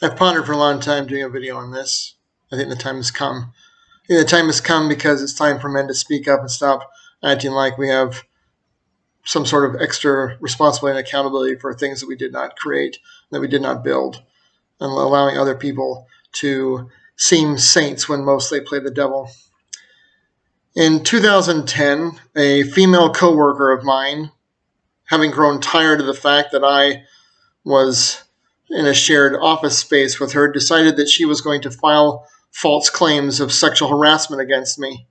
I've pondered for a long time doing a video on this. I think the time has come. I think the time has come because it's time for men to speak up and stop acting like we have some sort of extra responsibility and accountability for things that we did not create, that we did not build, and allowing other people to seem saints when most they play the devil. In 2010, a female coworker of mine, having grown tired of the fact that I was in a shared office space with her, decided that she was going to file false claims of sexual harassment against me.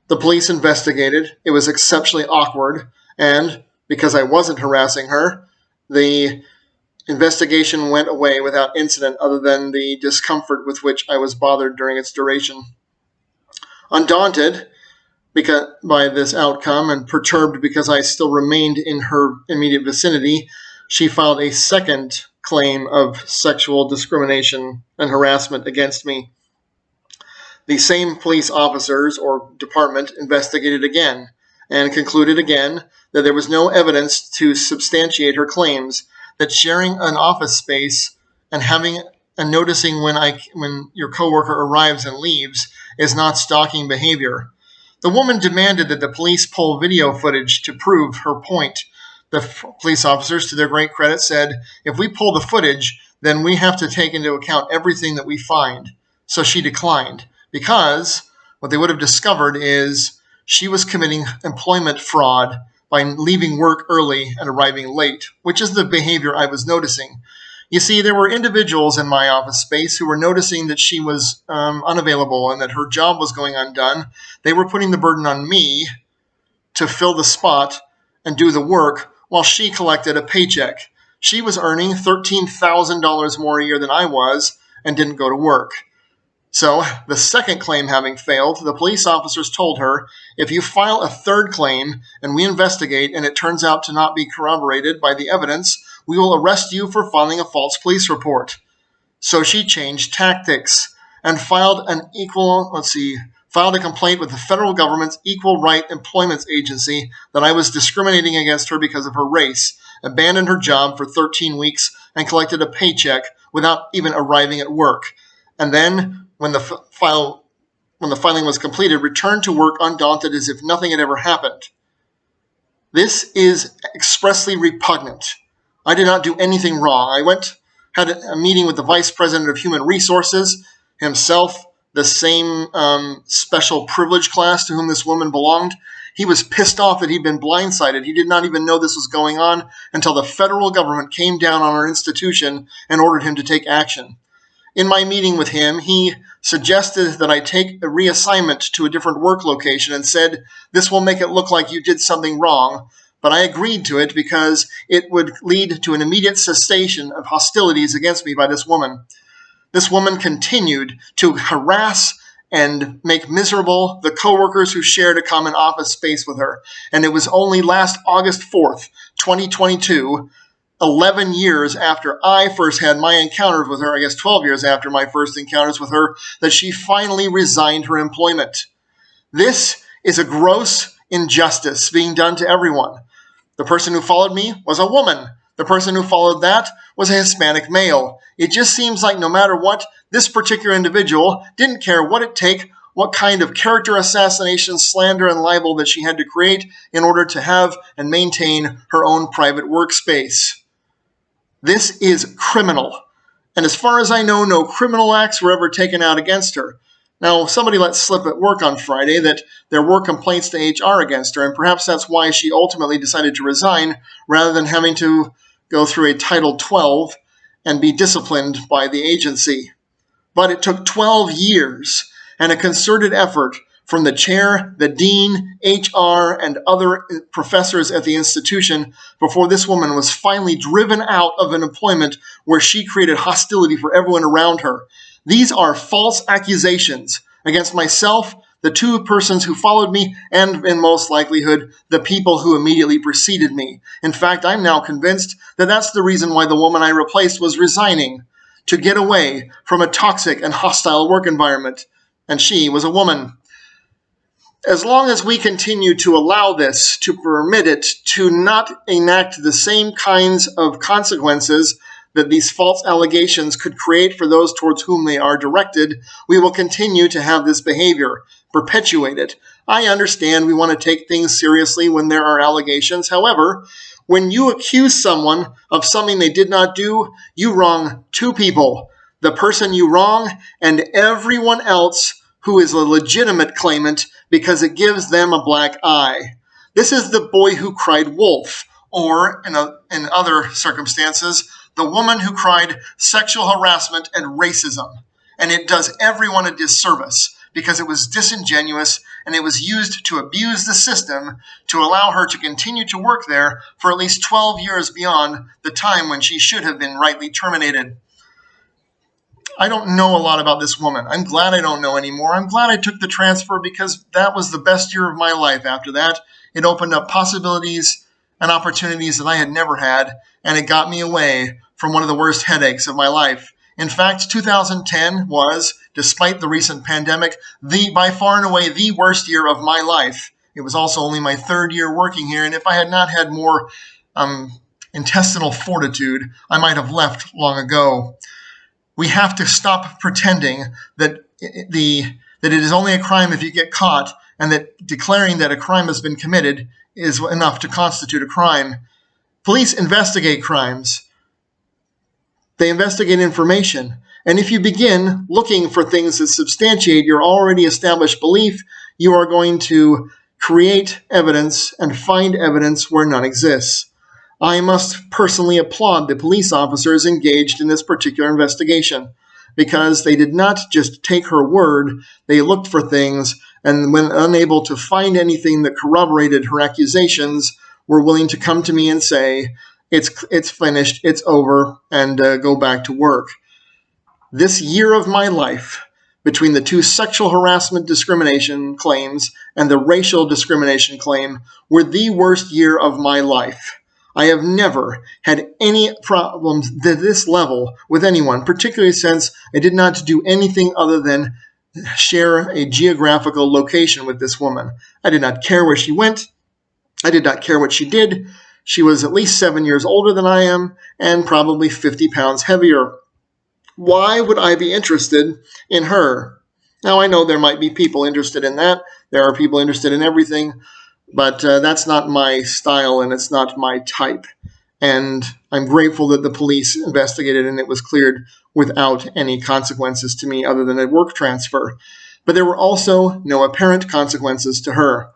The police investigated. It was exceptionally awkward, and because I wasn't harassing her, the investigation went away without incident other than the discomfort with which I was bothered during its duration. Undaunted by this outcome and perturbed because I still remained in her immediate vicinity, she filed a second claim of sexual discrimination and harassment against me. The same police officers or department investigated again and concluded again that there was no evidence to substantiate her claims, that sharing an office space and having and noticing when your coworker arrives and leaves is not stalking behavior. The woman demanded that the police pull video footage to prove her point. The police officers, to their great credit, said, if we pull the footage, then we have to take into account everything that we find. So she declined, because what they would have discovered is she was committing employment fraud by leaving work early and arriving late, which is the behavior I was noticing. You see, there were individuals in my office space who were noticing that she was unavailable and that her job was going undone. They were putting the burden on me to fill the spot and do the work while she collected a paycheck. She was earning $13,000 more a year than I was and didn't go to work. So, the second claim having failed, the police officers told her, if you file a third claim and we investigate and it turns out to not be corroborated by the evidence, we will arrest you for filing a false police report. So she changed tactics and filed a complaint with the federal government's Equal Right Employment Agency that I was discriminating against her because of her race, abandoned her job for 13 weeks, and collected a paycheck without even arriving at work. And then, when the filing was completed, returned to work undaunted as if nothing had ever happened. This is expressly repugnant. I did not do anything wrong. I had a meeting with the Vice President of Human Resources, himself the same special privilege class to whom this woman belonged. He was pissed off that he'd been blindsided. He did not even know this was going on until the federal government came down on our institution and ordered him to take action. In my meeting with him, he suggested that I take a reassignment to a different work location and said, this will make it look like you did something wrong, but I agreed to it because it would lead to an immediate cessation of hostilities against me by this woman. This woman continued to harass and make miserable the coworkers who shared a common office space with her, and it was only last August 4th, 2022, 11 years after I first had my encounters with her, I guess 12 years after my first encounters with her, that she finally resigned her employment. This is a gross injustice being done to everyone. The person who followed me was a woman. The person who followed that was a Hispanic male. It just seems like no matter what, this particular individual didn't care what it take, what kind of character assassination, slander, and libel that she had to create in order to have and maintain her own private workspace. This is criminal. And as far as I know, no criminal acts were ever taken out against her. Now, somebody let slip at work on Friday that there were complaints to HR against her, and perhaps that's why she ultimately decided to resign rather than having to go through a Title 12 and be disciplined by the agency. But it took 12 years and a concerted effort from the chair, the dean, HR, and other professors at the institution before this woman was finally driven out of an employment where she created hostility for everyone around her. These are false accusations against myself, the two persons who followed me, and in most likelihood, the people who immediately preceded me. In fact, I'm now convinced that that's the reason why the woman I replaced was resigning, to get away from a toxic and hostile work environment. And she was a woman. As long as we continue to allow this, to permit it, to not enact the same kinds of consequences that these false allegations could create for those towards whom they are directed, we will continue to have this behavior, perpetuate it. I understand we want to take things seriously when there are allegations. However, when you accuse someone of something they did not do, you wrong two people. The person you wrong and everyone else who is a legitimate claimant, because it gives them a black eye. This is the boy who cried wolf, or in other circumstances, the woman who cried sexual harassment and racism. And it does everyone a disservice because it was disingenuous and it was used to abuse the system to allow her to continue to work there for at least 12 years beyond the time when she should have been rightly terminated. I don't know a lot about this woman. I'm glad I don't know anymore. I'm glad I took the transfer because that was the best year of my life after that. It opened up possibilities and opportunities that I had never had, and it got me away from one of the worst headaches of my life. In fact, 2010 was, despite the recent pandemic, by far and away the worst year of my life. It was also only my third year working here, and if I had not had more intestinal fortitude, I might have left long ago. We have to stop pretending that it is only a crime if you get caught, and that declaring that a crime has been committed is enough to constitute a crime. Police investigate crimes. They investigate information. And if you begin looking for things that substantiate your already established belief, you are going to create evidence and find evidence where none exists. I must personally applaud the police officers engaged in this particular investigation, because they did not just take her word, they looked for things, and when unable to find anything that corroborated her accusations, were willing to come to me and say, it's finished, it's over, and go back to work. This year of my life, between the two sexual harassment discrimination claims and the racial discrimination claim, were the worst year of my life. I have never had any problems to this level with anyone, particularly since I did not do anything other than share a geographical location with this woman. I did not care where she went. I did not care what she did. She was at least 7 years older than I am and probably 50 pounds heavier. Why would I be interested in her? Now, I know there might be people interested in that. There are people interested in everything. But that's not my style, and it's not my type. And I'm grateful that the police investigated and it was cleared without any consequences to me other than a work transfer. But there were also no apparent consequences to her.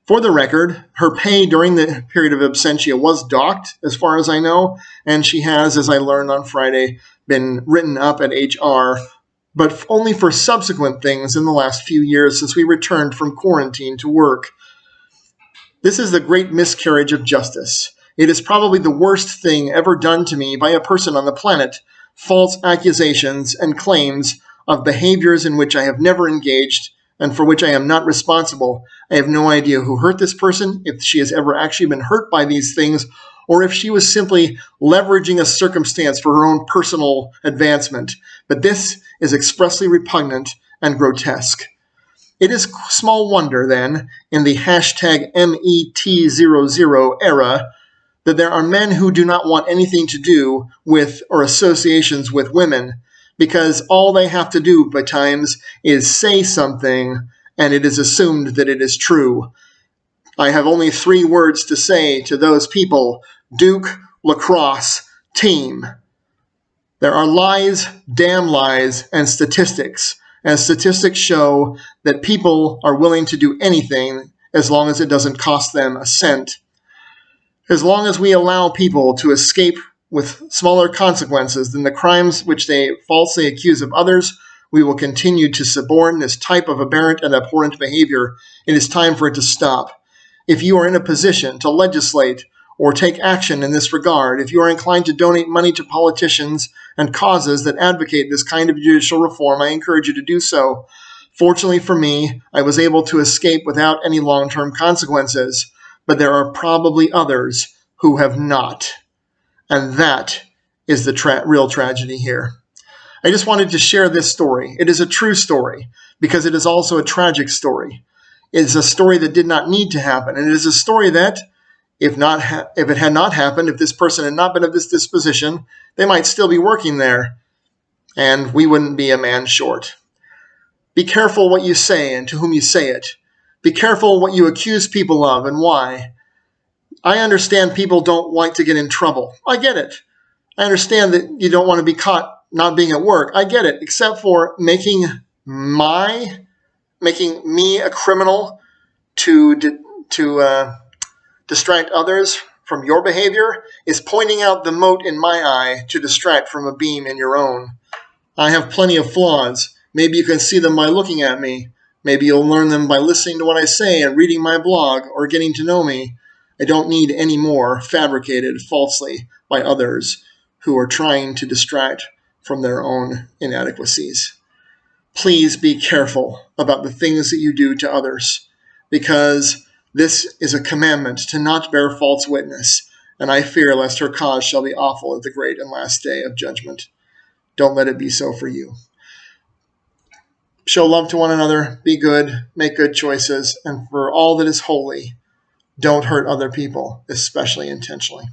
For the record, her pay during the period of absentia was docked, as far as I know, and she has, as I learned on Friday, been written up at HR, but only for subsequent things in the last few years since we returned from quarantine to work. This is the great miscarriage of justice. It is probably the worst thing ever done to me by a person on the planet. False accusations and claims of behaviors in which I have never engaged and for which I am not responsible. I have no idea who hurt this person, if she has ever actually been hurt by these things, or if she was simply leveraging a circumstance for her own personal advancement. But this is expressly repugnant and grotesque. It is small wonder, then, in the hashtag #MET00 era, that there are men who do not want anything to do with or associations with women, because all they have to do by times is say something, and it is assumed that it is true. I have only 3 words to say to those people: Duke, lacrosse, team. There are lies, damn lies, and statistics. And statistics show that people are willing to do anything as long as it doesn't cost them a cent. As long as we allow people to escape with smaller consequences than the crimes which they falsely accuse of others, we will continue to suborn this type of aberrant and abhorrent behavior. It is time for it to stop. If you are in a position to legislate or take action in this regard, if you are inclined to donate money to politicians and causes that advocate this kind of judicial reform, I encourage you to do so. Fortunately for me, I was able to escape without any long-term consequences, but there are probably others who have not. And that is the real tragedy here. I just wanted to share this story. It is a true story because it is also a tragic story. It is a story that did not need to happen, and it is a story that, If it had not happened, if this person had not been of this disposition, they might still be working there, and we wouldn't be a man short. Be careful what you say and to whom you say it. Be careful what you accuse people of and why. I understand people don't like to get in trouble. I get it. I understand that you don't want to be caught not being at work. I get it, except for making me a criminal to distract others from your behavior is pointing out the mote in my eye to distract from a beam in your own. I have plenty of flaws. Maybe you can see them by looking at me. Maybe you'll learn them by listening to what I say and reading my blog or getting to know me. I don't need any more fabricated falsely by others who are trying to distract from their own inadequacies. Please be careful about the things that you do to others, because this is a commandment to not bear false witness, and I fear lest her cause shall be awful at the great and last day of judgment. Don't let it be so for you. Show love to one another, be good, make good choices, and for all that is holy, don't hurt other people, especially intentionally.